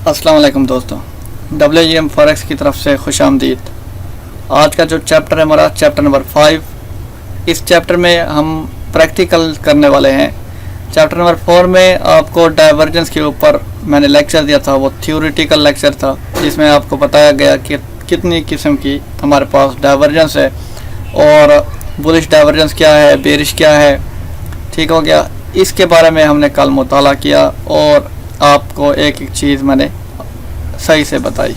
अस्सलाम वालेकुम दोस्तों, WGM फॉरेक्स की तरफ से खुश आमदीद। आज का जो चैप्टर है हमारा चैप्टर नंबर 5। इस चैप्टर में हम प्रैक्टिकल करने वाले हैं। चैप्टर नंबर 4 में आपको डाइवर्जेंस के ऊपर मैंने लेक्चर दिया था, वो थ्योरेटिकल लेक्चर था जिसमें आपको बताया गया कि कितनी किस्म की हमारे पास डाइवर्जेंस है और बुलिश डाइवर्जेंस क्या है, बेरिश क्या है। ठीक हो गया। इसके बारे में हमने कल मुताला किया और आपको एक एक चीज़ मैंने सही से बताई।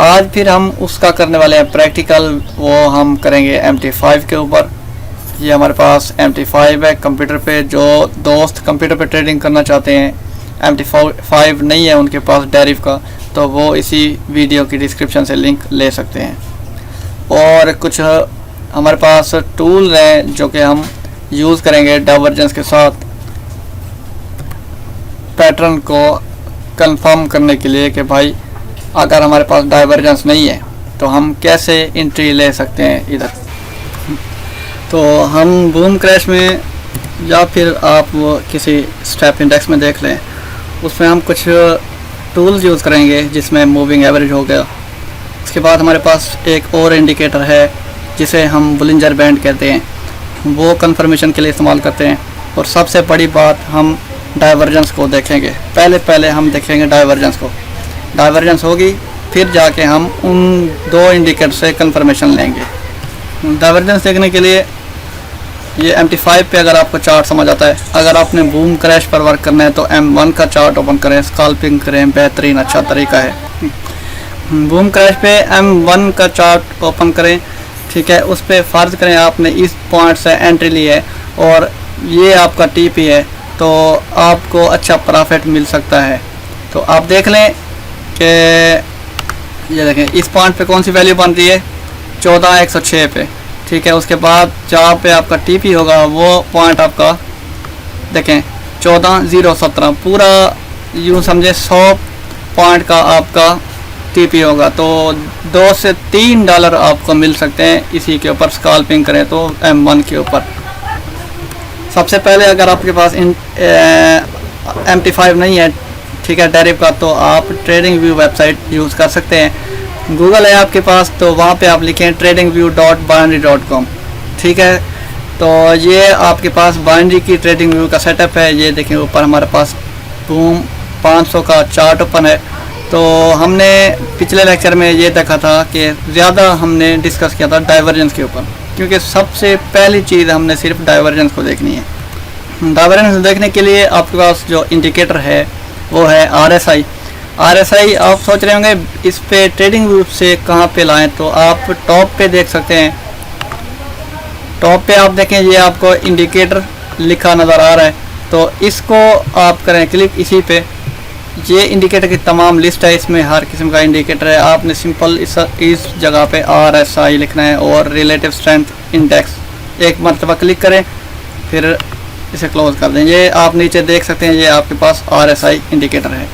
आज फिर हम उसका करने वाले हैं प्रैक्टिकल, वो हम करेंगे MT5 के ऊपर। ये हमारे पास MT5 है कंप्यूटर पे। जो दोस्त कंप्यूटर पे ट्रेडिंग करना चाहते हैं, MT5 नहीं है उनके पास डेरिव का, तो वो इसी वीडियो की डिस्क्रिप्शन से लिंक ले सकते हैं। और कुछ हमारे पास टूल हैं जो कि हम यूज़ करेंगे डाइवर्जेंस के साथ पैटर्न को कंफर्म करने के लिए कि भाई अगर हमारे पास डाइवर्जेंस नहीं है तो हम कैसे एंट्री ले सकते हैं इधर। तो हम बूम क्रैश में या फिर आप वो किसी स्टेप इंडेक्स में देख लें, उसमें हम कुछ टूल्स यूज़ करेंगे जिसमें मूविंग एवरेज हो गया। उसके बाद हमारे पास एक और इंडिकेटर है जिसे हम बुलिंजर बैंड कहते हैं, वो कंफर्मेशन के लिए इस्तेमाल करते हैं। और सबसे बड़ी बात, हम डाइवर्जेंस को देखेंगे। पहले हम देखेंगे डाइवर्जेंस को। डाइवर्जेंस होगी फिर जाके हम उन दो इंडिकेटर से कंफर्मेशन लेंगे। डाइवर्जेंस देखने के लिए ये MT5 पे अगर आपको चार्ट समझ आता है, अगर आपने बूम क्रैश पर वर्क करना है तो M1 का चार्ट ओपन करें, स्कैल्पिंग करें, बेहतरीन अच्छा तरीका है। बूम क्रैश पे M1 का चार्ट ओपन करें, ठीक है। उस पर फ़र्ज़ करें आपने इस पॉइंट से एंट्री ली है और ये आपका TP है, तो आपको अच्छा प्रॉफिट मिल सकता है। तो आप देख लें कि ये देखें इस पॉइंट पे कौन सी वैल्यू बन रही है, 14,106 पे, ठीक है। उसके बाद जहाँ पे आपका TP होगा वो पॉइंट आपका देखें 14,017, पूरा यूँ समझे 100 पॉइंट का आपका TP होगा। तो $2 से $3 आपको मिल सकते हैं इसी के ऊपर स्कैल्पिंग करें तो M1 के ऊपर। सबसे पहले अगर आपके पास MT5 नहीं है, ठीक है, डेरिव का, तो आप ट्रेडिंग व्यू वेबसाइट यूज़ कर सकते हैं। गूगल है आपके पास तो वहाँ पे आप लिखें tradingview.binary.com, ठीक है। तो ये आपके पास बाइनरी की ट्रेडिंग व्यू का सेटअप है। ये देखें ऊपर हमारे पास बूम 500 का चार्ट ओपन है। तो हमने पिछले लेक्चर में ये देखा था कि ज़्यादा हमने डिस्कस किया था डाइवर्जेंस के ऊपर, क्योंकि सबसे पहली चीज़ हमने सिर्फ डाइवर्जेंस को देखनी है। डाइवर्जेंस देखने के लिए आपके पास जो इंडिकेटर है वो है RSI। आप सोच रहे होंगे इस पे ट्रेडिंग व्यू से कहाँ पे लाएं, तो आप टॉप पे देख सकते हैं। टॉप पे आप देखें ये आपको इंडिकेटर लिखा नज़र आ रहा है, तो इसको आप करें क्लिक इसी पे। ये इंडिकेटर की तमाम लिस्ट है, इसमें हर किस्म का इंडिकेटर है। आपने सिंपल इस जगह पे RSI लिखना है और रिलेटिव स्ट्रेंथ इंडेक्स एक मरतबा क्लिक करें, फिर इसे क्लोज कर दें। ये आप नीचे देख सकते हैं, ये आपके पास RSI इंडिकेटर है।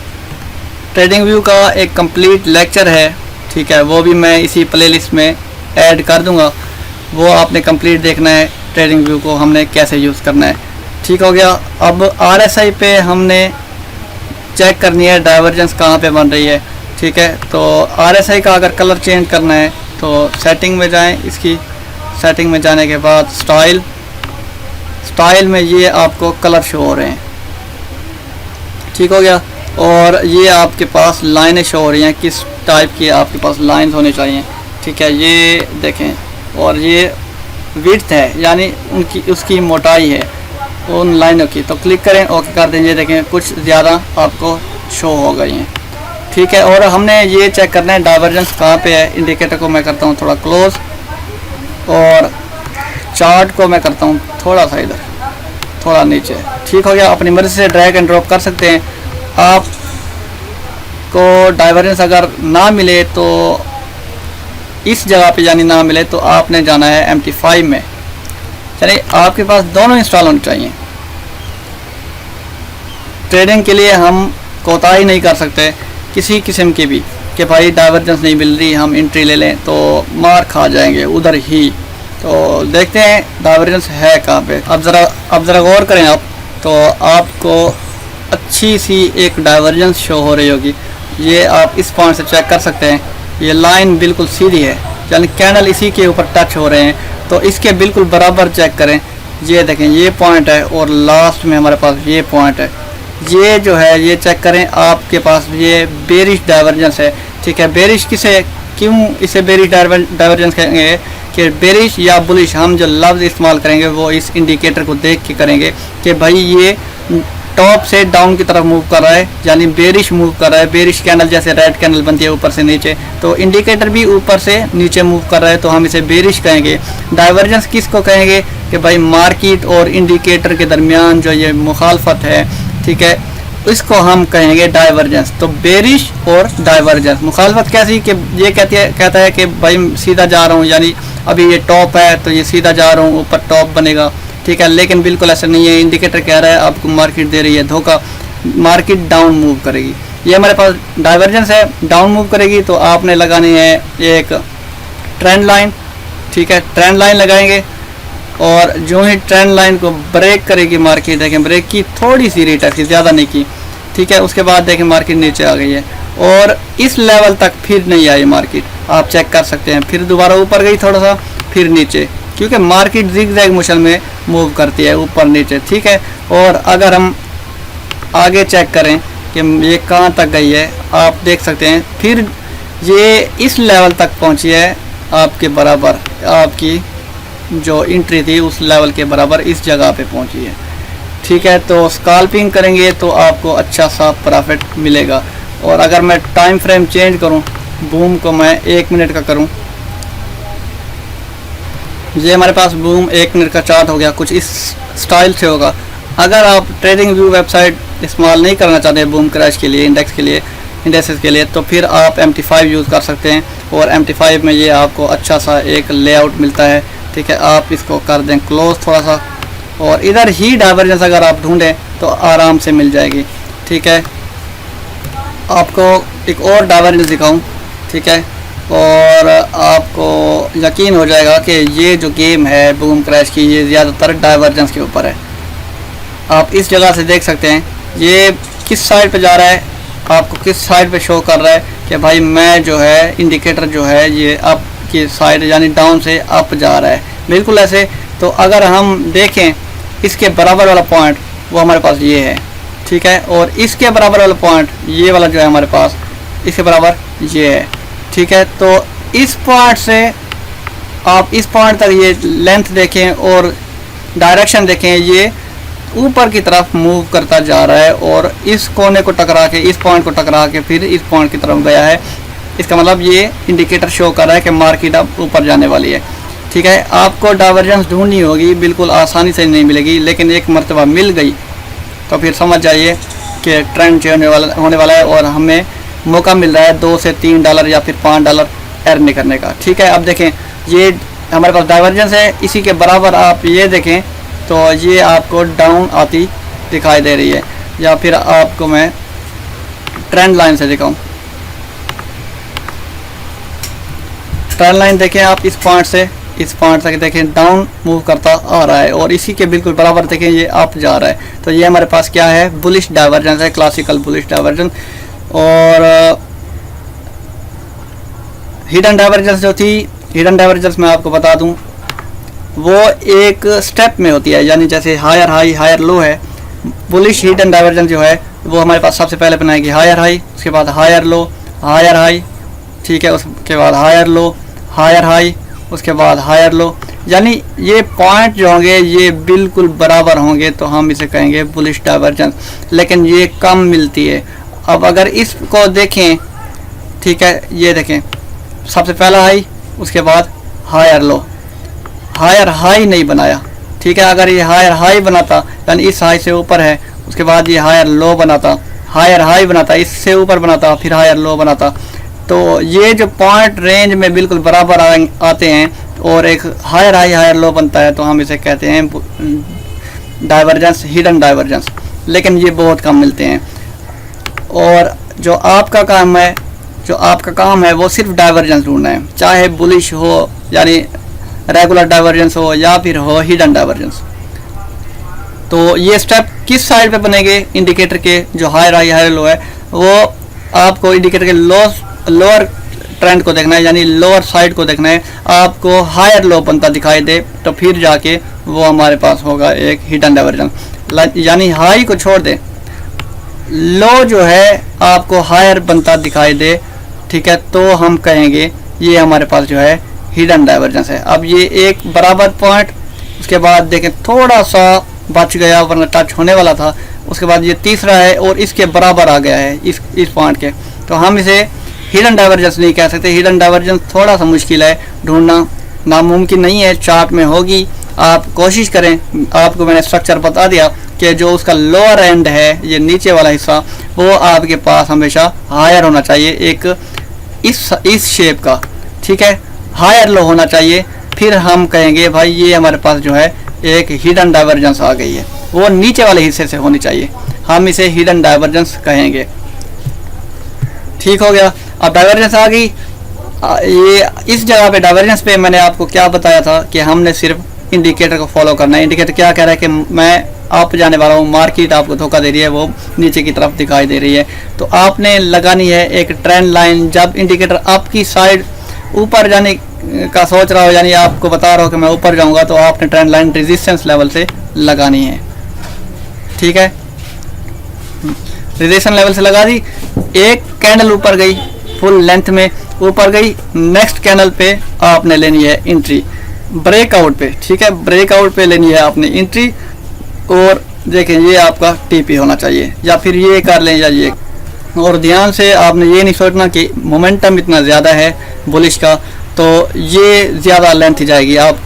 ट्रेडिंग व्यू का एक कंप्लीट लेक्चर है, ठीक है, वो भी मैं इसी प्लेलिस्ट में ऐड कर दूंगा। वो आपने कंप्लीट देखना है, ट्रेडिंग व्यू को हमने कैसे यूज़ करना है। ठीक हो गया। अब RSI पे हमने चेक करनी है डाइवर्जेंस कहाँ पे बन रही है, ठीक है। तो RSI का अगर कलर चेंज करना है तो सेटिंग में जाएं। इसकी सेटिंग में जाने के बाद स्टाइल में ये आपको कलर शो हो रहे हैं, ठीक हो गया। और ये आपके पास लाइनें शो हो रही हैं, किस टाइप की आपके पास लाइंस होनी चाहिए, ठीक है। ये देखें, और ये विड्थ है यानी उसकी मोटाई है उन लाइनों की। तो क्लिक करें, ओके कर दें। ये देखें कुछ ज़्यादा आपको शो हो गई हैं, ठीक है। और हमने ये चेक करना है डाइवर्जेंस कहाँ पे है। इंडिकेटर को मैं करता हूँ थोड़ा क्लोज और चार्ट को मैं करता हूँ थोड़ा सा इधर, थोड़ा नीचे, ठीक हो गया। अपनी मर्ज़ी से ड्रैग एंड ड्रॉप कर सकते हैं। आपको डाइवर्जेंस अगर ना मिले तो इस जगह पे यानी ना मिले तो आपने जाना है MT5 में। चलिए, आपके पास दोनों इंस्टॉल होने चाहिए। ट्रेडिंग के लिए हम कोताही नहीं कर सकते किसी किस्म की भी कि भाई डाइवर्जेंस नहीं मिल रही, हम एंट्री ले लें तो मार खा जाएंगे उधर ही। तो देखते हैं डाइवर्जेंस है कहाँ पे। अब ज़रा गौर करें आप, तो आपको अच्छी सी एक डाइवर्जेंस शो हो रही होगी। ये आप इस पॉइंट से चेक कर सकते हैं, ये लाइन बिल्कुल सीधी है, यानी कैंडल इसी के ऊपर टच हो रहे हैं। तो इसके बिल्कुल बराबर चेक करें, ये देखें ये पॉइंट है और लास्ट में हमारे पास ये पॉइंट है। ये जो है ये चेक करें, आपके पास ये बेरिश डाइवर्जेंस है। ठीक है, बेरिश किसे, क्यों इसे बेरिश डाइवर्जेंस कहेंगे कि बेरिश या बुलिश, हम जो लफ्ज़ इस्तेमाल करेंगे वो इस इंडिकेटर को देख के करेंगे कि भाई ये टॉप से डाउन की तरफ मूव कर रहा है, यानी बेरिश मूव कर रहा है। बेरिश कैंडल जैसे रेड कैंडल बनती है ऊपर से नीचे, तो इंडिकेटर भी ऊपर से नीचे मूव कर रहा है, तो हम इसे बेरिश कहेंगे। डाइवर्जेंस किसको कहेंगे कि भाई मार्केट और इंडिकेटर के दरमियान जो ये मुखालफत है, ठीक है, इसको हम कहेंगे डाइवर्जेंस। तो बेरिश और डाइवर्जेंस मुखालफत कैसी कि ये कहता है कि भाई सीधा जा रहा हूँ, यानी अभी ये टॉप है तो ये सीधा जा रहा हूँ, ऊपर टॉप बनेगा। ठीक है, लेकिन बिल्कुल ऐसा नहीं है, इंडिकेटर कह रहा है आपको मार्केट दे रही है धोखा, मार्केट डाउन मूव करेगी। ये हमारे पास डाइवर्जेंस है, डाउन मूव करेगी, तो आपने लगानी है एक ट्रेंड लाइन। ठीक है, ट्रेंड लाइन लगाएंगे और जो ही ट्रेंड लाइन को ब्रेक करेगी मार्केट, देखें ब्रेक की, थोड़ी सी रिटर्न की, ज़्यादा नहीं की। ठीक है, उसके बाद देखें मार्केट नीचे आ गई है और इस लेवल तक फिर नहीं आई मार्केट, आप चेक कर सकते हैं। फिर दोबारा ऊपर गई थोड़ा सा, फिर नीचे, क्योंकि मार्केट जिग-जैग मोशन में मूव करती है ऊपर नीचे। ठीक है, और अगर हम आगे चेक करें कि ये कहाँ तक गई है, आप देख सकते हैं फिर ये इस लेवल तक पहुँची है, आपके बराबर, आपकी जो एंट्री थी उस लेवल के बराबर इस जगह पे पहुँची है। ठीक है, तो स्कैल्पिंग करेंगे तो आपको अच्छा सा प्रॉफिट मिलेगा। और अगर मैं टाइम फ्रेम चेंज करूं, बूम को मैं 1 मिनट का करूं, ये हमारे पास बूम 1 मिनट का चार्ट हो गया, कुछ इस स्टाइल से होगा। अगर आप ट्रेडिंग व्यू वेबसाइट इस्तेमाल नहीं करना चाहते बूम क्रैश के लिए, इंडेक्स के लिए, इंडेक्सेस के लिए, तो फिर आप MT5 यूज़ कर सकते हैं। और MT5 में ये आपको अच्छा सा एक लेआउट मिलता है। ठीक है, आप इसको कर दें क्लोज थोड़ा सा, और इधर ही डाइवर्जेंस अगर आप ढूंढें तो आराम से मिल जाएगी। ठीक है, आपको एक और डाइवर्जेंस दिखाऊं, ठीक है, और आपको यकीन हो जाएगा कि ये जो गेम है बूम क्रैश की, ये ज़्यादातर डाइवर्जेंस के ऊपर है। आप इस जगह से देख सकते हैं ये किस साइड पे जा रहा है, आपको किस साइड पे शो कर रहा है कि भाई मैं जो है इंडिकेटर जो है ये अप की साइड, यानी डाउन से अप जा रहा है, बिल्कुल ऐसे। तो अगर हम देखें इसके बराबर वाला पॉइंट वो हमारे पास ये है। ठीक है, और इसके बराबर वाला पॉइंट ये वाला जो है हमारे पास, इसके बराबर ये है। ठीक है, तो इस पॉइंट से आप इस पॉइंट तक ये लेंथ देखें और डायरेक्शन देखें, ये ऊपर की तरफ मूव करता जा रहा है और इस कोने को टकरा के, इस पॉइंट को टकरा के फिर इस पॉइंट की तरफ गया है। इसका मतलब ये इंडिकेटर शो कर रहा है कि मार्केट अब ऊपर जाने वाली है। ठीक है, आपको डाइवर्जेंस ढूंढनी होगी, बिल्कुल आसानी से नहीं मिलेगी, लेकिन एक मरतबा मिल गई तो फिर समझ जाइए कि ट्रेंड चेंज होने वाला है और हमें मौका मिल रहा है $2 से $3 या फिर $5 अर्न करने का। ठीक है, अब देखें ये हमारे पास डाइवर्जेंस है, इसी के बराबर आप ये देखें तो ये आपको डाउन आती दिखाई दे रही है। या फिर आपको मैं ट्रेंड लाइन से दिखाऊं, ट्रेंड लाइन देखें आप, इस पॉइंट से इस पॉइंट तक देखें डाउन मूव करता आ रहा है और इसी के बिल्कुल बराबर देखें ये अप जा रहा है। तो ये हमारे पास क्या है, बुलिश डाइवर्जेंस है, क्लासिकल बुलिश डाइवर्जेंस। और हिडन डाइवर्जेंस जो थी, हिडन डाइवर्जेंस मैं आपको बता दूं, वो एक स्टेप में होती है, यानी जैसे हायर हाई हायर लो है। बुलिश हिडन डाइवर्जेंस जो है वो हमारे पास सबसे पहले बनाएगी हायर हाई, उसके बाद हायर लो, हायर हाई, ठीक है, उसके बाद हायर लो, हायर हाई, उसके बाद हायर लो, यानी ये पॉइंट जो होंगे ये बिल्कुल बराबर होंगे, तो हम इसे कहेंगे बुलिश डाइवर्जेंस। लेकिन ये कम मिलती है। अब अगर इसको देखें, ठीक है, ये देखें सबसे पहला हाई, उसके बाद हायर लो, हायर हाई नहीं बनाया। ठीक है, अगर ये हायर हाई बनाता, यानी इस हाई से ऊपर है, उसके बाद ये हायर लो बनाता, हायर हाई बनाता, इससे ऊपर बनाता, फिर हायर लो बनाता, तो ये जो पॉइंट रेंज में बिल्कुल बराबर आते हैं और एक हायर हाई हायर लो बनता है, तो हम इसे कहते हैं डाइवर्जेंस, हिडन डाइवर्जेंस। लेकिन ये बहुत कम मिलते हैं। और जो आपका काम है वो सिर्फ डाइवर्जेंस ढूंढना है, चाहे बुलिश हो यानी रेगुलर डाइवर्जेंस हो या फिर हो हिडन डाइवर्जेंस। तो ये स्टेप किस साइड पे बनेंगे इंडिकेटर के, जो हायर हाई हायर लो है, वो आपको इंडिकेटर के लोअर ट्रेंड को देखना है, यानी लोअर साइड को देखना है। आपको हायर लो बनता दिखाई दे तो फिर जाके वो हमारे पास होगा एक हिडन डाइवर्जेंस। यानी हाई को छोड़ दे, लो जो है आपको हायर बनता दिखाई दे, ठीक है, तो हम कहेंगे ये हमारे पास जो है हिडन डाइवर्जेंस है। अब ये एक बराबर पॉइंट, उसके बाद देखें थोड़ा सा बच गया वरना टच होने वाला था, उसके बाद ये तीसरा है और इसके बराबर आ गया है इस पॉइंट के, तो हम इसे हिडन डाइवर्जेंस नहीं कह सकते। हिडन डाइवर्जेंस थोड़ा सा मुश्किल है ढूंढना, नामुमकिन नहीं है, चार्ट में होगी, आप कोशिश करें। आपको मैंने स्ट्रक्चर बता दिया कि जो उसका लोअर एंड है, ये नीचे वाला हिस्सा, वो आपके पास हमेशा हायर होना चाहिए, एक इस शेप का, ठीक है, हायर लो होना चाहिए। फिर हम कहेंगे भाई ये हमारे पास जो है एक हिडन डाइवर्जेंस आ गई है, वो नीचे वाले हिस्से से होनी चाहिए, हम इसे हिडन डाइवर्जेंस कहेंगे। ठीक हो गया। अब डाइवर्जेंस आ गई, ये इस जगह पे डाइवर्जेंस पे मैंने आपको क्या बताया था कि हमने सिर्फ इंडिकेटर को फॉलो करना है। इंडिकेटर क्या कह रहा है कि मैं अप जाने वाला हूँ, मार्केट आपको धोखा दे रही है, वो नीचे की तरफ दिखाई दे रही है, तो आपने लगानी है एक ट्रेंड लाइन। जब इंडिकेटर अप की साइड ऊपर जाने का सोच रहा हो, यानी आपको बता रहा हो कि मैं ऊपर जाऊंगा, तो आपने ट्रेंड लाइन रेजिस्टेंस लेवल से लगानी है, ठीक है, रेजिस्टेंस लेवल से लगा दी। एक कैंडल ऊपर गई, फुल लेंथ में ऊपर गई, नेक्स्ट कैंडल पे आपने लेनी है एंट्री ब्रेकआउट पे, ठीक है, ब्रेकआउट पे लेनी है आपने एंट्री, और देखें ये आपका टीपी होना चाहिए, या फिर ये कर लें या ये। और ध्यान से आपने ये नहीं सोचना कि मोमेंटम इतना ज़्यादा है बुलिश का तो ये ज़्यादा लेंथ ही जाएगी। आप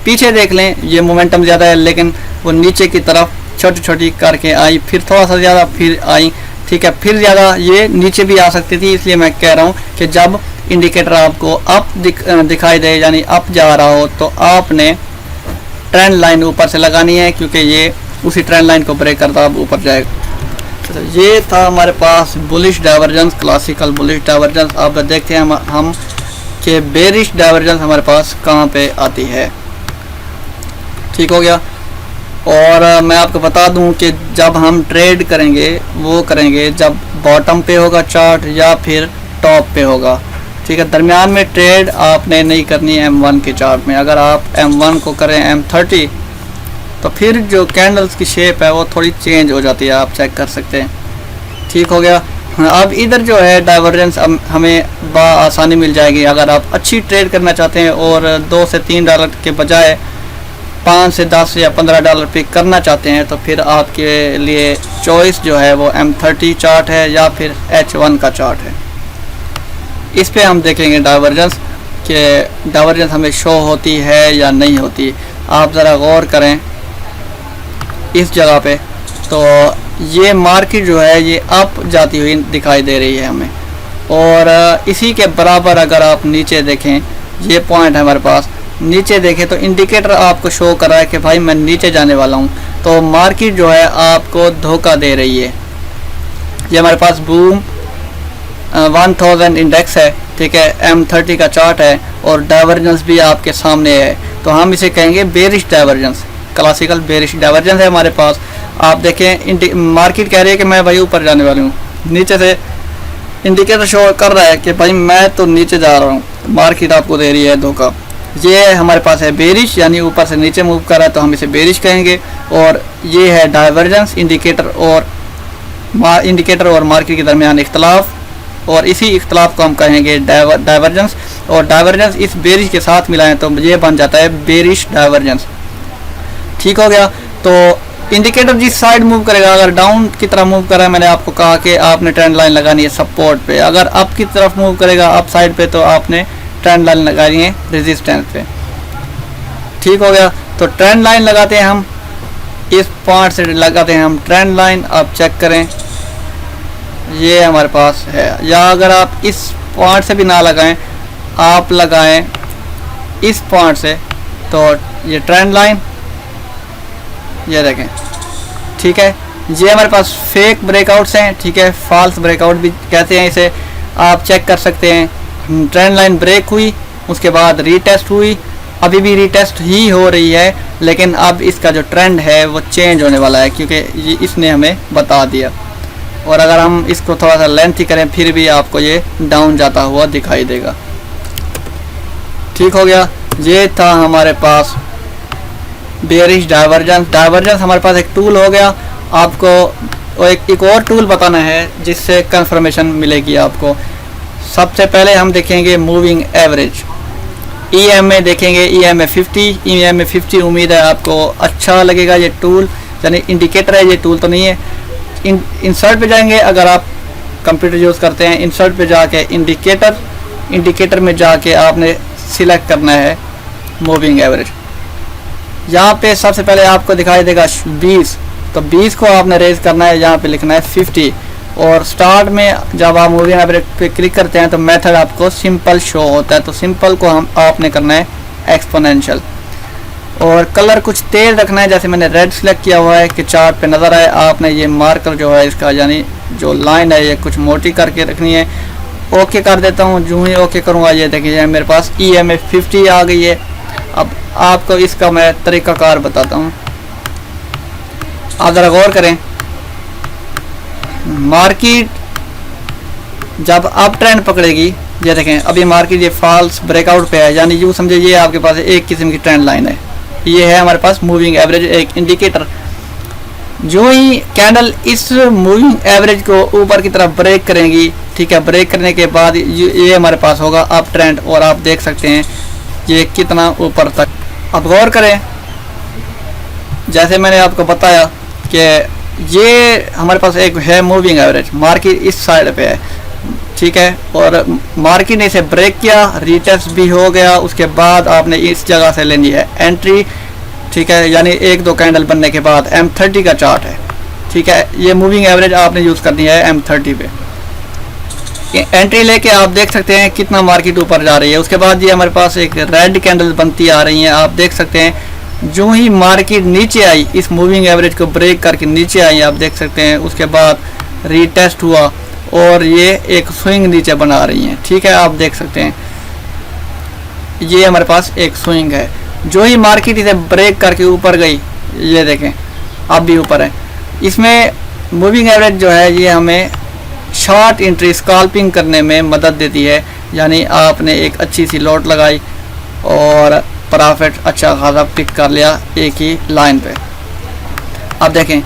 पीछे देख लें, ये मोमेंटम ज़्यादा है लेकिन वो नीचे की तरफ छोटी छोटी करके आई, फिर थोड़ा सा ज़्यादा, फिर आई, ठीक है, फिर ज़्यादा, ये नीचे भी आ सकती थी। इसलिए मैं कह रहा हूँ कि जब इंडिकेटर आपको अप दिखाई दे, यानी अप जा रहा हो, तो आपने ट्रेंड लाइन ऊपर से लगानी है, क्योंकि ये उसी ट्रेंड लाइन को ब्रेक करता अब ऊपर जाएगा। तो ये था हमारे पास bullish divergence, classical bullish divergence. अब देखते हैं हम कि बेरिश डाइवर्जेंस हमारे पास कहाँ पे आती है। ठीक हो गया। और मैं आपको बता दूं कि जब हम ट्रेड करेंगे वो करेंगे जब बॉटम पे होगा चार्ट या फिर टॉप पे होगा, ठीक है। दरमियान में ट्रेड आपने नहीं करनी M1 के चार्ट में। अगर आप M1 को करें M30 तो फिर जो कैंडल्स की शेप है वो थोड़ी चेंज हो जाती है, आप चेक कर सकते हैं। ठीक हो गया। अब इधर जो है डाइवर्जेंस हमें आसानी मिल जाएगी। अगर आप अच्छी ट्रेड करना चाहते हैं और $2 से $3 के बजाय 5 से 10 या $15 पे करना चाहते हैं तो फिर आपके लिए चॉइस जो है वो M30 चार्ट है या फिर H1 का चार्ट है। इस पे हम देखेंगे डाइवर्जेंस कि डाइवर्जेंस हमें शो होती है या नहीं होती। आप ज़रा गौर करें इस जगह पे, तो ये मार्केट जो है ये अप जाती हुई दिखाई दे रही है हमें, और इसी के बराबर अगर आप नीचे देखें, ये पॉइंट है हमारे पास, नीचे देखें तो इंडिकेटर आपको शो कर रहा है कि भाई मैं नीचे जाने वाला हूँ। तो मार्केट जो है आपको धोखा दे रही है। ये हमारे पास बूम 1000 इंडेक्स है, ठीक है, M30 का चार्ट है और डाइवर्जेंस भी आपके सामने है, तो हम इसे कहेंगे bearish divergence, classical bearish divergence है हमारे पास। आप देखें मार्केट कह रही है कि मैं भाई ऊपर जाने वाली हूँ, नीचे से इंडिकेटर शो कर रहा है कि भाई मैं तो नीचे जा रहा हूँ, मार्केट आपको दे रही है धोखा। ये हमारे पास है बेरिश, यानी ऊपर से नीचे मूव कर रहा है तो हम इसे बेरिश कहेंगे। और ये है डाइवर्जेंस, इंडिकेटर और मार्केट के दरमियान इख्तलाफ, और इसी इख्तलाफ को हम कहेंगे डाइवर्जेंस। और डाइवर्जेंस इस बेरिश के साथ मिलाएं तो ये बन जाता है बेरिश डाइवर्जेंस। ठीक हो गया। तो इंडिकेटर जिस साइड मूव करेगा, अगर डाउन की तरफ मूव कर रहा है, मैंने आपको कहा कि आपने ट्रेंड लाइन लगानी है सपोर्ट पे। अगर अप की तरफ मूव करेगा, अप साइड पे, तो आपने ट्रेंड लाइन लगानी है रेजिस्टेंस पे। ठीक हो गया। तो ट्रेंड लाइन लगाते हैं हम, इस पॉइंट से लगाते हैं हम ट्रेंड लाइन। आप चेक करें ये हमारे पास है, या अगर आप इस पॉइंट से भी ना लगाएं, आप लगाएं इस पॉइंट से, तो ये ट्रेंड लाइन, ये देखें, ठीक है। ये हमारे पास फेक ब्रेकआउट्स हैं, ठीक है, फॉल्स ब्रेकआउट भी कहते हैं इसे। आप चेक कर सकते हैं, ट्रेंड लाइन ब्रेक हुई, उसके बाद रीटेस्ट हुई, अभी भी रीटेस्ट ही हो रही है, लेकिन अब इसका जो ट्रेंड है वो चेंज होने वाला है, क्योंकि ये इसने हमें बता दिया। और अगर हम इसको थोड़ा सा लेंथी करें फिर भी आपको ये डाउन जाता हुआ दिखाई देगा। ठीक हो गया, ये था हमारे पास बेयरिश डाइवर्जेंस। डाइवर्जेंस हमारे पास एक टूल हो गया। आपको एक और टूल बताना है जिससे कंफर्मेशन मिलेगी आपको। सबसे पहले हम देखेंगे मूविंग एवरेज, EMA देखेंगे, EMA 50। EMA 50 उम्मीद है आपको अच्छा लगेगा ये टूल, यानी इंडिकेटर है, ये टूल तो नहीं है। इंसर्ट पे जाएंगे, अगर आप कंप्यूटर यूज़ करते हैं, इंसर्ट पे जाके इंडिकेटर में जाके आपने सिलेक्ट करना है मूविंग एवरेज। यहाँ पे सबसे पहले आपको दिखाई देगा 20, तो 20 को आपने रेज करना है, यहाँ पे लिखना है 50। और स्टार्ट में जब आप मूविंग एवरेज पे क्लिक करते हैं तो मेथड आपको सिंपल शो होता है, तो सिंपल को आपने करना है एक्सपोनेंशियल। और कलर कुछ तेज रखना है, जैसे मैंने रेड सेलेक्ट किया हुआ है कि चार्ट पे नज़र आए। आपने ये मार्कर जो है इसका, यानी जो लाइन है, ये कुछ मोटी करके रखनी है। ओके कर देता हूँ, जो ही ओके करूँगा ये देखिए मेरे पास EMA 50 आ गई है। अब आपको इसका मैं तरीक़ाकार बताता हूँ, आप ज़रा गौर करें। मार्केट जब अप ट्रेंड पकड़ेगी, ये देखें अभी मार्केट ये फॉल्स ब्रेकआउट पे है, यानी यूँ समझे ये आपके पास एक किस्म की ट्रेंड लाइन है। ये है हमारे पास मूविंग एवरेज, एक इंडिकेटर। जो ही कैंडल इस मूविंग एवरेज को ऊपर की तरफ ब्रेक करेंगी, ठीक है, ब्रेक करने के बाद ये हमारे पास होगा अप ट्रेंड। और आप देख सकते हैं ये कितना ऊपर तक। अब गौर करें, जैसे मैंने आपको बताया कि ये हमारे पास एक है मूविंग एवरेज, मार्केट इस साइड पे है, ठीक है, और मार्केट ने इसे ब्रेक किया, रीटेस्ट भी हो गया। उसके बाद आपने इस जगह से लेनी है एंट्री, ठीक है, यानी 1-2 कैंडल बनने के बाद M30 का चार्ट है, ठीक है। ये मूविंग एवरेज आपने यूज़ करनी है M30 पे। एंट्री लेके आप देख सकते हैं कितना मार्केट ऊपर जा रही है। उसके बाद ये हमारे पास एक रेड कैंडल बनती आ रही हैं, आप देख सकते हैं। जो ही मार्केट नीचे आई, इस मूविंग एवरेज को ब्रेक करके नीचे आई, आप देख सकते हैं। उसके बाद रीटेस्ट हुआ और ये एक स्विंग नीचे बना रही हैं, ठीक है, आप देख सकते हैं। ये हमारे पास एक स्विंग है। जो ही मार्केट इसे ब्रेक करके ऊपर गई, ये देखें अब भी ऊपर है। इसमें मूविंग एवरेज जो है ये हमें शॉर्ट एंट्री स्कैल्पिंग करने में मदद देती है, यानी आपने एक अच्छी सी लॉट लगाई और प्रॉफिट अच्छा खासा पिक कर लिया एक ही लाइन पे। अब देखें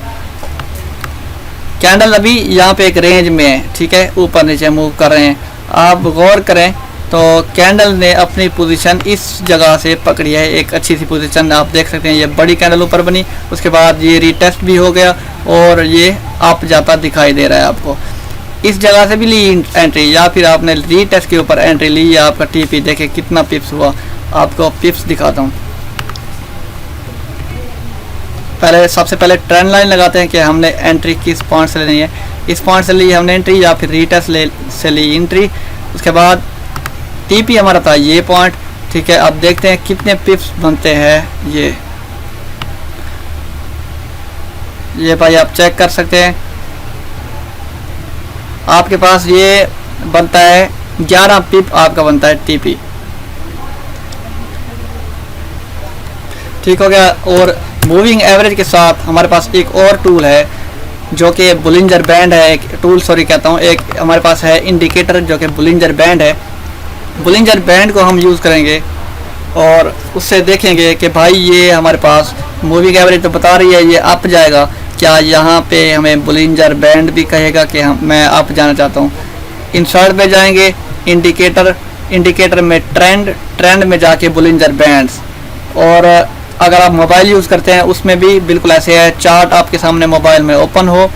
कैंडल अभी यहाँ पे एक रेंज में है, ठीक है, ऊपर नीचे मूव कर रहे हैं। आप गौर करें तो कैंडल ने अपनी पोजीशन इस जगह से पकड़ी है, एक अच्छी सी पोजीशन आप देख सकते हैं। ये बड़ी कैंडल ऊपर बनी, उसके बाद ये रीटेस्ट भी हो गया और ये अप जाता दिखाई दे रहा है आपको। इस जगह से भी ली एंट्री, या फिर आपने रीटेस्ट के ऊपर एंट्री ली, या आपका TP देखे कितना पिप्स हुआ। आपको पिप्स दिखाता हूँ। पहले सबसे पहले ट्रेंड लाइन लगाते हैं कि हमने एंट्री किस पॉइंट से लेनी है। इस पॉइंट से ली हमने एंट्री, या फिर रीटेस्ट से ली एंट्री। उसके बाद TP हमारा था ये पॉइंट, ठीक है। अब देखते हैं कितने पिप्स बनते हैं। ये भाई आप चेक कर सकते हैं, आपके पास ये बनता है 11 पिप आपका बनता है TP, ठीक हो गया। और मूविंग एवरेज के साथ हमारे पास एक और टूल है जो कि बुलिंजर बैंड है, एक टूल सॉरी कहता हूँ, एक हमारे पास है इंडिकेटर जो कि बुलिंजर बैंड है। बुलिंजर बैंड को हम यूज़ करेंगे और उससे देखेंगे कि भाई ये हमारे पास मूविंग एवरेज तो बता रही है ये अप जाएगा, क्या यहाँ पे हमें बुलिंजर बैंड भी कहेगा कि मैं अप जाना चाहता हूँ। इंसर्ट पे जाएंगे, इंडिकेटर में ट्रेंड में जाके बुलिंजर बैंड्स। और अगर आप मोबाइल यूज़ करते हैं उसमें भी बिल्कुल ऐसे है, चार्ट आपके सामने मोबाइल में ओपन हो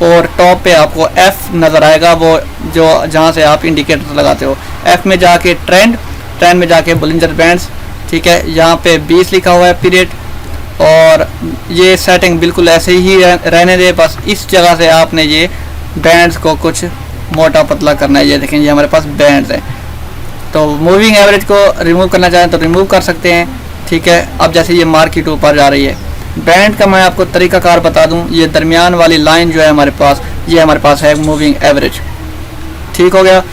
और टॉप पे आपको F नज़र आएगा, वो जो जहाँ से आप इंडिकेटर लगाते हो। F में जाके ट्रेंड में जाके बुलिंजर बैंड्स, ठीक है। यहाँ पे 20 लिखा हुआ है पीरियड, और ये सेटिंग बिल्कुल ऐसे ही रहने दे। बस इस जगह से आपने ये बैंड्स को कुछ मोटा पतला करना है। ये देखें ये हमारे पास बैंड्स हैं। तो मूविंग एवरेज को रिमूव करना चाहें तो रिमूव कर सकते हैं, ठीक है। अब जैसे ये मार्केट ऊपर जा रही है, बैंड का मैं आपको तरीकाकार बता दूं। ये दरमियान वाली लाइन जो है हमारे पास, ये हमारे पास है मूविंग एवरेज, ठीक हो गया।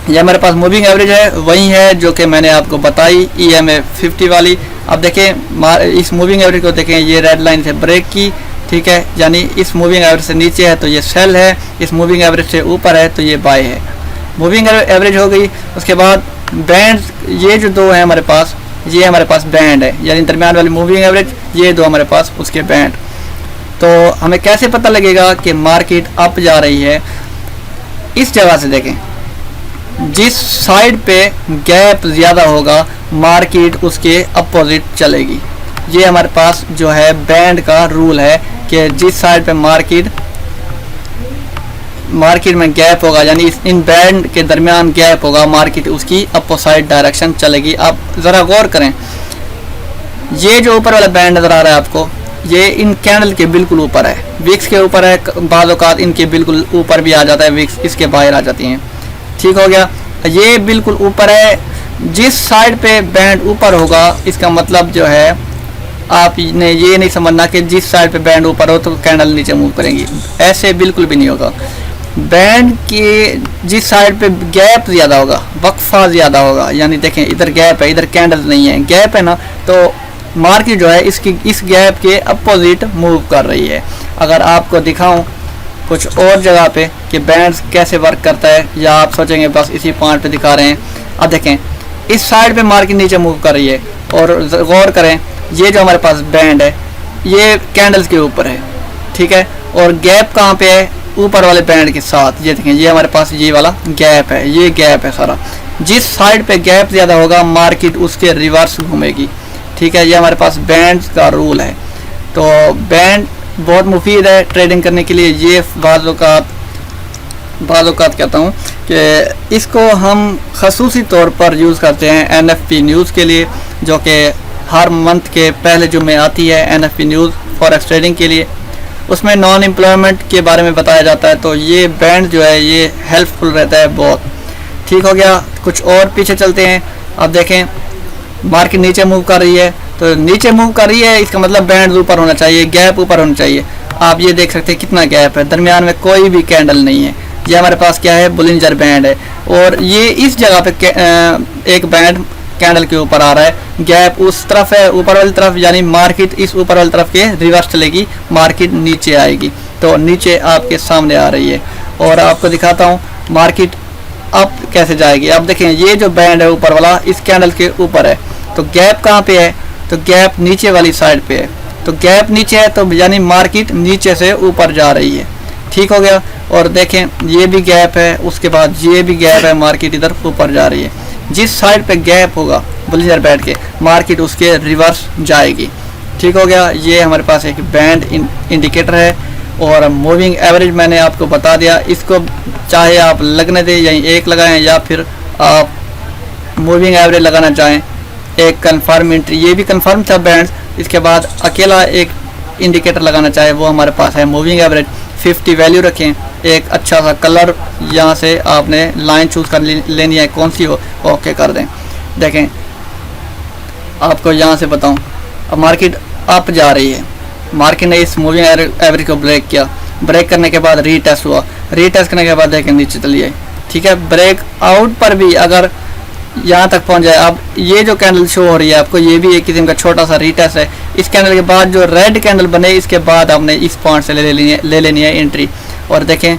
ये हमारे पास मूविंग एवरेज है, वही है जो कि मैंने आपको बताई EMA 50 वाली। अब देखें इस मूविंग एवरेज को देखें, ये रेड लाइन से ब्रेक की, ठीक है, यानी इस मूविंग एवरेज से नीचे है तो ये सेल है, इस मूविंग एवरेज से ऊपर है तो ये बाय है। मूविंग एवरेज हो गई। उसके बाद बैंड, ये जो दो हैं हमारे पास, ये हमारे पास बैंड है, यानी दरमियान वाली मूविंग एवरेज, ये दो हमारे पास उसके बैंड। तो हमें कैसे पता लगेगा कि मार्केट अप जा रही है? इस जगह से देखें, जिस साइड पे गैप ज़्यादा होगा मार्केट उसके अपोजिट चलेगी। ये हमारे पास जो है बैंड का रूल है कि जिस साइड पे मार्केट में गैप होगा, यानी इन बैंड के दरमियान गैप होगा, मार्केट उसकी अपोजिट डायरेक्शन चलेगी। आप ज़रा गौर करें, ये जो ऊपर वाला बैंड नज़र आ रहा है आपको, ये इन कैंडल के बिल्कुल ऊपर है, विक्स के ऊपर है, बाज़ औक़ात इनके बिल्कुल ऊपर भी आ जाता है, विक्स इसके बाहर आ जाती हैं। ठीक हो गया, ये बिल्कुल ऊपर है। जिस साइड पे बैंड ऊपर होगा इसका मतलब जो है आपने ये नहीं समझना कि जिस साइड पे बैंड ऊपर हो तो कैंडल नीचे मूव करेंगी, ऐसे बिल्कुल भी नहीं होगा। बैंड के जिस साइड पे गैप ज़्यादा होगा, वक्फा ज़्यादा होगा, यानी देखें इधर गैप है, इधर कैंडल नहीं है, गैप है ना, तो मार्केट जो है इस गैप के अपोजिट मूव कर रही है। अगर आपको दिखाऊं कुछ और जगह पे कि बैंड कैसे वर्क करता है, या आप सोचेंगे बस इसी पॉइंट पे दिखा रहे हैं। अब देखें इस साइड पे मार्केट नीचे मूव कर रही है, और गौर करें ये जो हमारे पास बैंड है ये कैंडल्स के ऊपर है, ठीक है, और गैप कहाँ पे है? ऊपर वाले बैंड के साथ। ये देखें, ये हमारे पास ये वाला गैप है, ये गैप है सारा। जिस साइड पे गैप ज़्यादा होगा मार्केट उसके रिवर्स घूमेगी, ठीक है। ये हमारे पास बैंड का रूल है। तो बैंड बहुत मुफीद है ट्रेडिंग करने के लिए। ये बाज़ औक़ात कहता हूँ कि इसको हम खसूसी तौर पर यूज़ करते हैं NFP न्यूज़ के लिए, जो कि हर मंथ के पहले जुम्मे आती है NFP न्यूज़ फॉरेक्स ट्रेडिंग के लिए। उसमें नॉन एम्प्लॉयमेंट के बारे में बताया जाता है, तो ये बैंड जो है ये हेल्पफुल रहता है बहुत। ठीक हो गया, कुछ और पीछे चलते हैं। अब देखें मार्केट नीचे मूव कर रही है, तो नीचे मूव कर रही है इसका मतलब बैंड ऊपर होना चाहिए, गैप ऊपर होना चाहिए। आप ये देख सकते हैं कितना गैप है, दरमियान में कोई भी कैंडल नहीं है। ये हमारे पास क्या है? बुलिंजर बैंड है, और ये इस जगह पे एक बैंड कैंडल के ऊपर आ रहा है, गैप उस तरफ है ऊपर वाली तरफ, यानी मार्केट इस ऊपर वाली तरफ के रिवर्स चलेगी, मार्केट नीचे आएगी। तो नीचे आपके सामने आ रही है, और आपको दिखाता हूँ मार्केट अप कैसे जाएगी। अब देखें ये जो बैंड है ऊपर वाला इस कैंडल के ऊपर है, तो गैप कहाँ पे है? तो गैप नीचे वाली साइड पे है, तो गैप नीचे है तो यानी मार्केट नीचे से ऊपर जा रही है। ठीक हो गया, और देखें ये भी गैप है, उसके बाद ये भी गैप है, मार्केट इधर ऊपर जा रही है। जिस साइड पे गैप होगा बुलिंजर बैंड के, मार्केट उसके रिवर्स जाएगी। ठीक हो गया, ये हमारे पास एक बैंड इंडिकेटर है, और मूविंग एवरेज मैंने आपको बता दिया। इसको चाहे आप लगने दें या एक लगाएं, या फिर आप मूविंग एवरेज लगाना चाहें। एक कंफर्म एंट्री, ये भी कंफर्म था बैंड, इसके बाद अकेला एक इंडिकेटर लगाना चाहे वो हमारे पास है मूविंग एवरेज। 50 वैल्यू रखें, एक अच्छा सा कलर यहाँ से आपने लाइन चूज़ कर लेनी है, कौन सी हो ओके कर दें। देखें आपको यहाँ से बताऊँ, अब मार्केट अप जा रही है, मार्केट ने इस मूविंग एवरेज को ब्रेक किया, ब्रेक करने के बाद रीटेस्ट हुआ, रीटेस्ट करने के बाद देखें नीचे चली आई। ठीक है, ब्रेक आउट पर भी अगर यहाँ तक पहुँच जाए, अब ये जो कैंडल शो हो रही है आपको, ये भी एक किस्म का छोटा सा रीटेस्ट है। इस कैंडल के बाद जो रेड कैंडल बने, इसके बाद आपने इस पॉइंट से ले लेनी है एंट्री, और देखें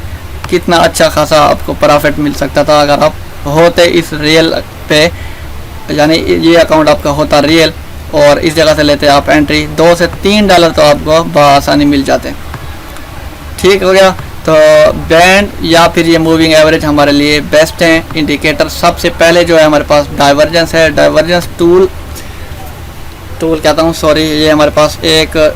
कितना अच्छा खासा आपको प्रॉफिट मिल सकता था अगर आप होते इस रियल पे, यानी ये अकाउंट आपका होता रियल, और इस जगह से लेते आप एंट्री। $2 से $3 तो आपको बआसानी मिल जाते। ठीक हो गया, तो बैंड या फिर ये मूविंग एवरेज हमारे लिए बेस्ट हैं इंडिकेटर। सबसे पहले जो है हमारे पास डाइवर्जेंस है, डाइवर्जेंस टूल कहता हूँ, सॉरी, ये हमारे पास एक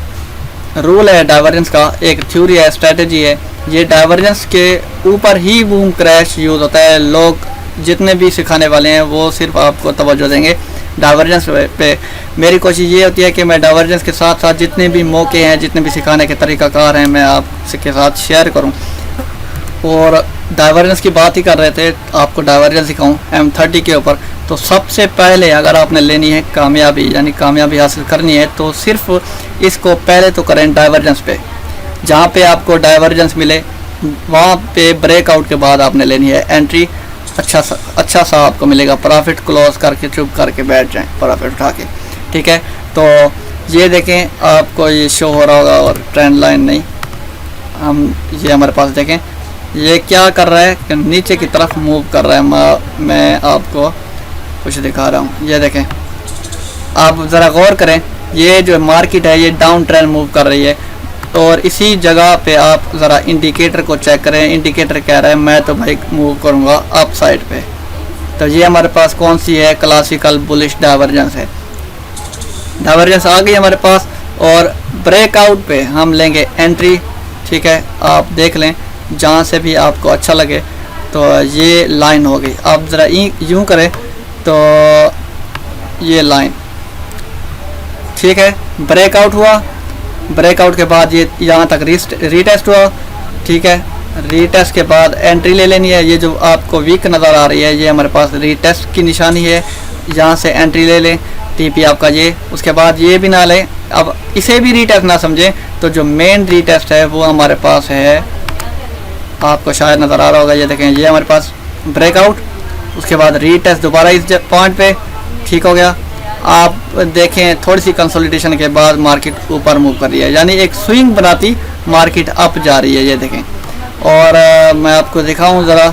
रूल है डाइवर्जेंस का, एक थ्योरी है, स्ट्रेटजी है। ये डाइवर्जेंस के ऊपर ही बूम क्रैश यूज़ होता है। लोग जितने भी सिखाने वाले हैं वो सिर्फ आपको तवज्जो देंगे डाइवर्जेंस पे। मेरी कोशिश ये होती है कि मैं डाइवर्जेंस के साथ साथ जितने भी मौके हैं, जितने भी सिखाने के तरीक़ाकार हैं, मैं आपके साथ शेयर करूं। और डाइवर्जेंस की बात ही कर रहे थे, आपको डाइवर्जेंस सिखाऊं M30 के ऊपर। तो सबसे पहले अगर आपने लेनी है कामयाबी, यानी कामयाबी हासिल करनी है, तो सिर्फ इसको पहले तो करें डाइवर्जेंस पे। जहाँ पे आपको डाइवर्जेंस मिले वहाँ पे ब्रेकआउट के बाद आपने लेनी है एंट्री। अच्छा सा आपको मिलेगा। प्रॉफिट क्लोज करके चुप करके बैठ जाएं प्रॉफिट उठा के, ठीक है। तो ये देखें आपको ये शो हो रहा होगा और ट्रेंड लाइन नहीं, हम ये हमारे पास देखें ये क्या कर रहा है कि नीचे की तरफ मूव कर रहा है। मैं आपको कुछ दिखा रहा हूँ, ये देखें, आप ज़रा गौर करें, ये जो मार्केट है ये डाउन ट्रेंड मूव कर रही है और इसी जगह पे आप ज़रा इंडिकेटर को चेक करें। इंडिकेटर कह रहा है मैं तो भाई मूव करूँगा अप साइड पे। तो ये हमारे पास कौन सी है, क्लासिकल बुलिश डाइवर्जेंस है। डाइवर्जेंस आ गई हमारे पास और ब्रेकआउट पे हम लेंगे एंट्री, ठीक है। आप देख लें जहाँ से भी आपको अच्छा लगे। तो ये लाइन हो गई, आप ज़रा यूँ करें तो ये लाइन, ठीक है। ब्रेकआउट हुआ, ब्रेकआउट के बाद ये यहाँ तक रीटेस्ट हुआ, ठीक है। रीटेस्ट के बाद एंट्री ले लेनी है। ये जो आपको वीक नज़र आ रही है ये हमारे पास रीटेस्ट की निशानी है, यहाँ से एंट्री ले लें। टीपी आपका ये, उसके बाद ये भी ना लें, अब इसे भी रीटेस्ट ना समझें। तो जो मेन रीटेस्ट है वो हमारे पास है, आपको शायद नज़र आ रहा होगा, ये देखें ये हमारे पास ब्रेकआउट, उसके बाद रीटेस्ट दोबारा इस पॉइंट पे, ठीक हो गया। आप देखें थोड़ी सी कंसोलिडेशन के बाद मार्केट ऊपर मूव कर रही है, यानी एक स्विंग बनाती मार्केट अप जा रही है, ये देखें। और मैं आपको दिखाऊं ज़रा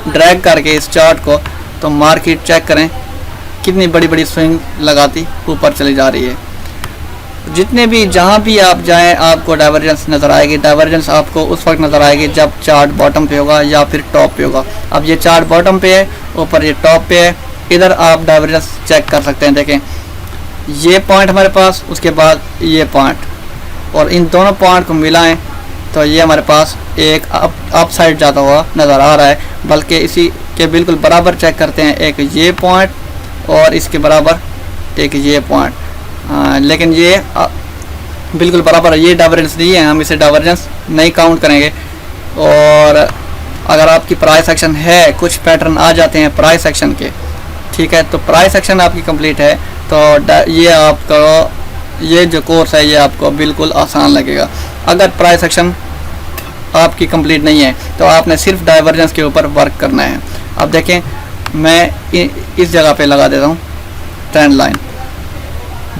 ड्रैग करके इस चार्ट को, तो मार्केट चेक करें कितनी बड़ी बड़ी स्विंग लगाती ऊपर चली जा रही है। जितने भी जहाँ भी आप जाएं आपको डाइवर्जेंस नज़र आएगी। डाइवर्जेंस आपको उस वक्त नज़र आएगी जब चार्ट बॉटम पे होगा या फिर टॉप पे होगा। अब ये चार्ट बॉटम पे है, ऊपर ये टॉप पे है, इधर आप डाइवर्जेंस चेक कर सकते हैं। देखें ये पॉइंट हमारे पास, उसके बाद ये पॉइंट, और इन दोनों पॉइंट को मिलाएं तो ये हमारे पास एक अप साइड जाता हुआ नज़र आ रहा है। बल्कि इसी के बिल्कुल बराबर चेक करते हैं, एक ये पॉइंट और इसके बराबर एक ये पॉइंट, लेकिन ये बिल्कुल बराबर है, ये डाइवर्जेंस नहीं है, हम इसे डाइवर्जेंस नहीं काउंट करेंगे। और अगर आपकी प्राइस एक्शन है, कुछ पैटर्न आ जाते हैं प्राइस एक्शन के, ठीक है, तो प्राइस एक्शन आपकी कंप्लीट है तो ये आपका ये जो कोर्स है ये आपको बिल्कुल आसान लगेगा। अगर प्राइस एक्शन आपकी कंप्लीट नहीं है तो आपने सिर्फ डाइवर्जेंस के ऊपर वर्क करना है। अब देखें मैं इस जगह पे लगा देता हूँ ट्रेंड लाइन,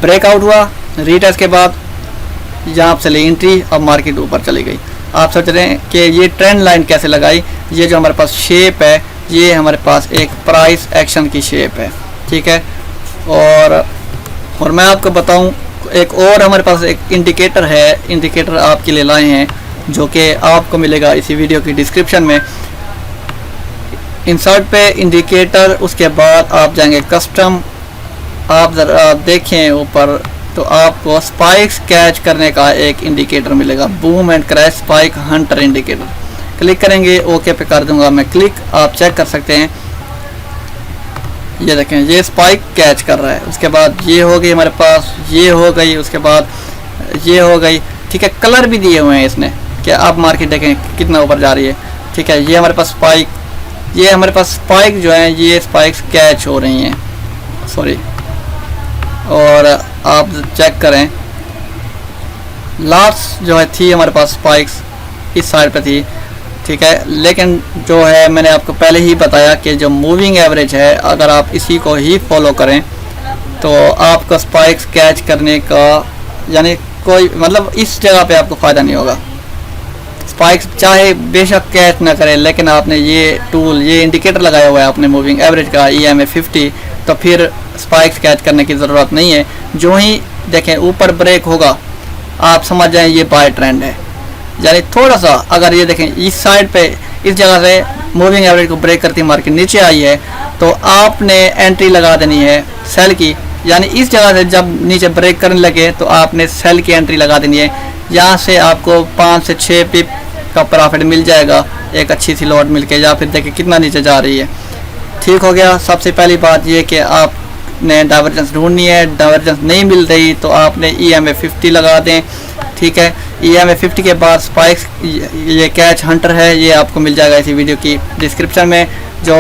ब्रेकआउट हुआ, रीटेस्ट के बाद यहाँ से ले एंट्री, अब मार्केट ऊपर चली गई। आप सोच रहे हैं कि ये ट्रेंड लाइन कैसे लगाई, ये जो हमारे पास शेप है ये हमारे पास एक प्राइस एक्शन की शेप है, ठीक है। और मैं आपको बताऊं एक और हमारे पास एक इंडिकेटर है, इंडिकेटर आपके लिए लाए हैं जो कि आपको मिलेगा इसी वीडियो की डिस्क्रिप्शन में। इंसर्ट पे इंडिकेटर, उसके बाद आप जाएंगे कस्टम, आप ज़रा देखें ऊपर तो आपको स्पाइक्स कैच करने का एक इंडिकेटर मिलेगा, boom and crash spike Hunter indicator. Click करेंगे, ओके पे कर दूंगा मैं क्लिक, आप चेक कर सकते हैं, ये देखें ये स्पाइक कैच कर रहा है। उसके बाद ये हो गई हमारे पास, ये हो गई, उसके बाद ये हो गई, ठीक है। कलर भी दिए हुए हैं इसने कि आप मार्केट देखें कितना ऊपर जा रही है, ठीक है। ये हमारे पास स्पाइक, ये हमारे पास स्पाइक जो है ये स्पाइक्स कैच हो रही हैं, सॉरी। और आप चेक करें लास्ट जो है थी हमारे पास स्पाइक्स इस साइड पे थी, ठीक है। लेकिन जो है मैंने आपको पहले ही बताया कि जो मूविंग एवरेज है अगर आप इसी को ही फॉलो करें तो आपको स्पाइक्स कैच करने का यानी कोई मतलब इस जगह पे आपको फ़ायदा नहीं होगा। स्पाइक्स चाहे बेशक कैच ना करें, लेकिन आपने ये टूल, ये इंडिकेटर लगाया हुआ है आपने मूविंग एवरेज का EMA 50, तो फिर स्पाइक्स कैच करने की ज़रूरत नहीं है। जो ही देखें ऊपर ब्रेक होगा आप समझ जाएं ये बाय ट्रेंड है। यानी थोड़ा सा अगर ये देखें इस साइड पे इस जगह से मूविंग एवरेज को ब्रेक करती मार्केट नीचे आई है तो आपने एंट्री लगा देनी है सेल की, यानी इस जगह से जब नीचे ब्रेक करने लगे तो आपने सेल की एंट्री लगा देनी है। यहाँ से आपको 5 से 6 पिप का प्रॉफिट मिल जाएगा एक अच्छी सी लॉट मिल के, या फिर देखिए कितना नीचे जा रही है, ठीक हो गया। सबसे पहली बात ये कि आपने डाइवर्जेंस ढूंढनी है, डाइवर्जेंस नहीं मिल रही तो आपने EMA 50 लगा दें, ठीक है। EMA 50 के बाद स्पाइक्स ये कैच हंटर है, ये आपको मिल जाएगा इसी वीडियो की डिस्क्रिप्शन में। जो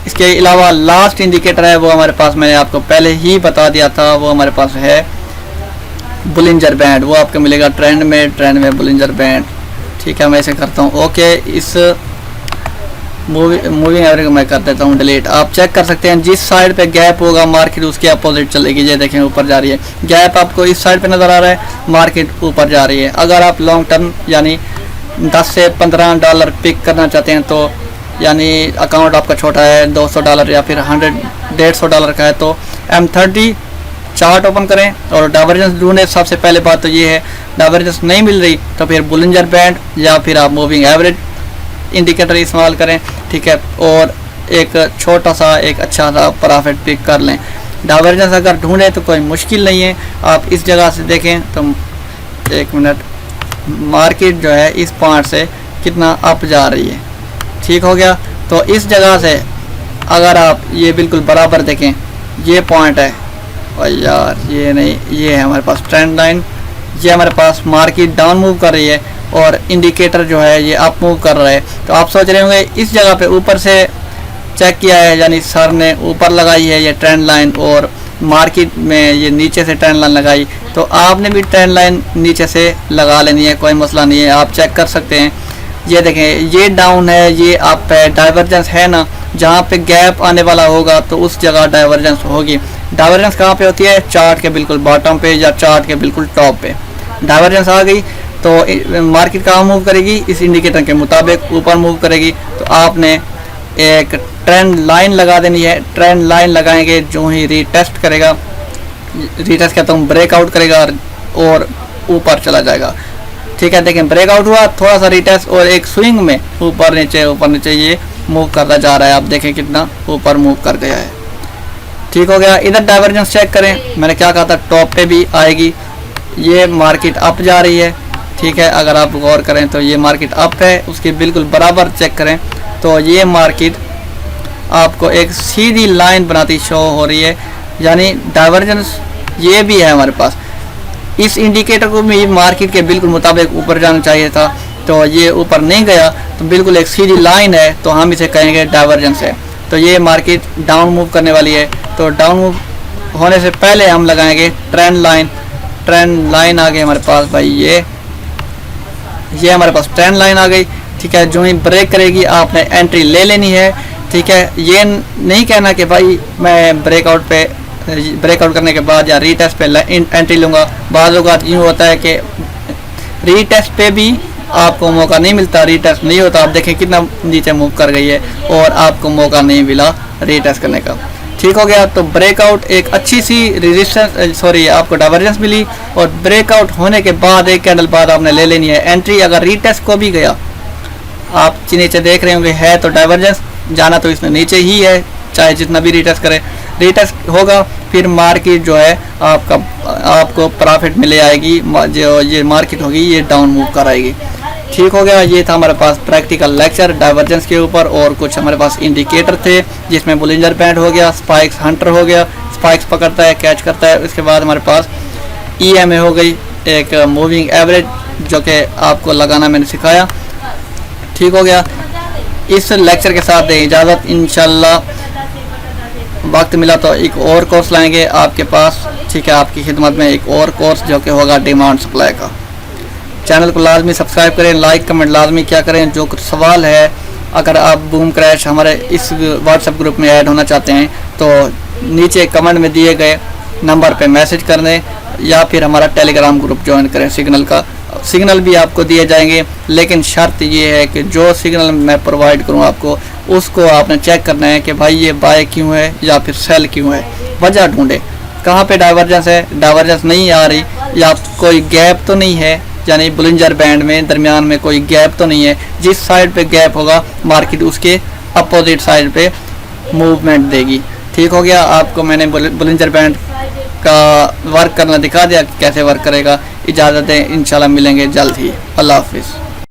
इसके अलावा लास्ट इंडिकेटर है वो हमारे पास मैंने आपको पहले ही बता दिया था, वो हमारे पास है बुलिंजर बैंड, वो आपको मिलेगा ट्रेंड में बुलिंजर बैंड, ठीक है। मैं इसे करता हूँ ओके। इस मूविंग एवरेज मैं कर देता हूँ डिलीट। आप चेक कर सकते हैं जिस साइड पे गैप होगा मार्केट उसके अपोजिट चलेगी। ये देखें ऊपर जा रही है, गैप आपको इस साइड पे नज़र आ रहा है, मार्केट ऊपर जा रही है। अगर आप लॉन्ग टर्म यानी 10 से 15 डॉलर पिक करना चाहते हैं, तो यानी अकाउंट आपका छोटा है, 200 डॉलर या फिर 150 डॉलर का है, तो M30 चार्ट ओपन करें और डाइवर्जेंस ढूंढें। सबसे पहले बात तो ये है, डाइवर्जेंस नहीं मिल रही तो फिर बुलिंजर बैंड या फिर आप मूविंग एवरेज इंडिकेटर इस्तेमाल करें, ठीक है, और एक छोटा सा एक अच्छा सा प्रॉफिट पिक कर लें। डाइवर्जेंस अगर ढूंढें तो कोई मुश्किल नहीं है। आप इस जगह से देखें तो 1 मिनट, मार्केट जो है इस पॉइंट से कितना अप जा रही है, ठीक हो गया। तो इस जगह से अगर आप ये बिल्कुल बराबर देखें, ये पॉइंट है और यार ये नहीं, ये है हमारे पास ट्रेंड लाइन, ये हमारे पास मार्केट डाउन मूव कर रही है और इंडिकेटर जो है ये अप मूव कर रहा है। तो आप सोच रहे होंगे इस जगह पे ऊपर से चेक किया है, यानी सर ने ऊपर लगाई है ये ट्रेंड लाइन और मार्केट में ये नीचे से ट्रेंड लाइन लगाई, तो आपने भी ट्रेंड लाइन नीचे से लगा लेनी है, कोई मसला नहीं है। आप चेक कर सकते हैं, ये देखें ये डाउन है, ये अप है, डाइवर्जेंस है ना, जहाँ पे गैप आने वाला होगा तो उस जगह डाइवर्जेंस होगी। डाइवर्जेंस कहाँ पे होती है? चार्ट के बिल्कुल बॉटम पे या चार्ट के बिल्कुल टॉप पे डाइवर्जेंस आ गई तो मार्केट कहाँ मूव करेगी? इस इंडिकेटर के मुताबिक ऊपर मूव करेगी। तो आपने एक ट्रेंड लाइन लगा देनी है। ट्रेंड लाइन लगाएंगे, जो ही रीटेस्ट करेगा, रीटेस्ट कहता हूँ ब्रेकआउट करेगा और ऊपर चला जाएगा, ठीक है। देखें ब्रेकआउट हुआ, थोड़ा सा रीटेस्ट और एक स्विंग में ऊपर नीचे ये मूव करता जा रहा है। आप देखें कितना ऊपर मूव कर गया है, ठीक हो गया। इधर डाइवर्जेंस चेक करें, मैंने क्या कहा था, टॉप पे भी आएगी। ये मार्केट अप जा रही है, ठीक है। अगर आप गौर करें तो ये मार्केट अप है, उसके बिल्कुल बराबर चेक करें तो ये मार्केट आपको एक सीधी लाइन बनाती शो हो रही है, यानी डाइवर्जेंस ये भी है हमारे पास। इस इंडिकेटर को भी मार्केट के बिल्कुल मुताबिक ऊपर जाना चाहिए था, तो ये ऊपर नहीं गया, तो बिल्कुल एक सीधी लाइन है, तो हम इसे कहेंगे डाइवर्जेंस है। तो ये मार्केट डाउन मूव करने वाली है, तो डाउन मूव होने से पहले हम लगाएंगे ट्रेंड लाइन। ट्रेंड लाइन आ गई हमारे पास भाई, ये हमारे पास ट्रेंड लाइन आ गई, ठीक है। जो ही ब्रेक करेगी आपने एंट्री ले लेनी है, ठीक है। ये नहीं कहना कि भाई मैं ब्रेकआउट करने के बाद या रीटेस्ट पे एंट्री लूँगा। बाद यूँ होता है कि रीटेस्ट पे भी आपको मौका नहीं मिलता, रीटेस्ट नहीं होता। आप देखें कितना नीचे मूव कर गई है और आपको मौका नहीं मिला रीटेस्ट करने का, ठीक हो गया। तो ब्रेकआउट एक अच्छी सी रेजिस्टेंस आपको डाइवर्जेंस मिली और ब्रेकआउट होने के बाद एक कैंडल बाद आपने ले लेनी है एंट्री। अगर रीटेस्ट को भी गया, आप नीचे देख रहे होंगे है तो डाइवर्जेंस, जाना तो इसमें नीचे ही है, चाहे जितना भी रीटेस्ट करे। रीटेस्ट होगा फिर मार्केट जो है आपको प्रॉफिट मिले आएगी, जो ये मार्केट होगी ये डाउन मूव कराएगी, ठीक हो गया। ये था हमारे पास प्रैक्टिकल लेक्चर डाइवर्जेंस के ऊपर, और कुछ हमारे पास इंडिकेटर थे जिसमें बुलिंजर बैंड हो गया, स्पाइक्स हंटर हो गया, स्पाइक्स पकड़ता है, कैच करता है। उसके बाद हमारे पास EMA हो गई, एक मूविंग एवरेज, जो कि आपको लगाना मैंने सिखाया, ठीक हो गया। इस लेक्चर के साथ दें इजाज़त, इंशाल्लाह वक्त मिला तो एक और कोर्स लाएंगे आपके पास, ठीक है, आपकी खिदमत में एक और कोर्स जो कि होगा डिमांड सप्लाई का। चैनल को लाजमी सब्सक्राइब करें, लाइक कमेंट लाजमी क्या करें। जो कुछ सवाल है, अगर आप बूम क्रैश हमारे इस व्हाट्सएप ग्रुप में ऐड होना चाहते हैं तो नीचे कमेंट में दिए गए नंबर पे मैसेज कर दें, या फिर हमारा टेलीग्राम ग्रुप ज्वाइन करें। सिग्नल भी आपको दिए जाएंगे, लेकिन शर्त ये है कि जो सिग्नल मैं प्रोवाइड करूँ आपको, उसको आपने चेक करना है कि भाई ये बाय क्यों है या फिर सेल क्यों है। वजह ढूंढे, कहाँ पे डाइवर्जेंस है, डाइवर्जेंस नहीं आ रही, या कोई गैप तो नहीं है, यानी बुलिंजर बैंड में दरमियान में कोई गैप तो नहीं है। जिस साइड पे गैप होगा मार्केट उसके अपोजिट साइड पे मूवमेंट देगी, ठीक हो गया। आपको मैंने बुलिंजर बैंड का वर्क करना दिखा दिया, कैसे वर्क करेगा। इजाज़त दें, इंशाल्लाह मिलेंगे जल्द ही। अल्लाह हाफिज़।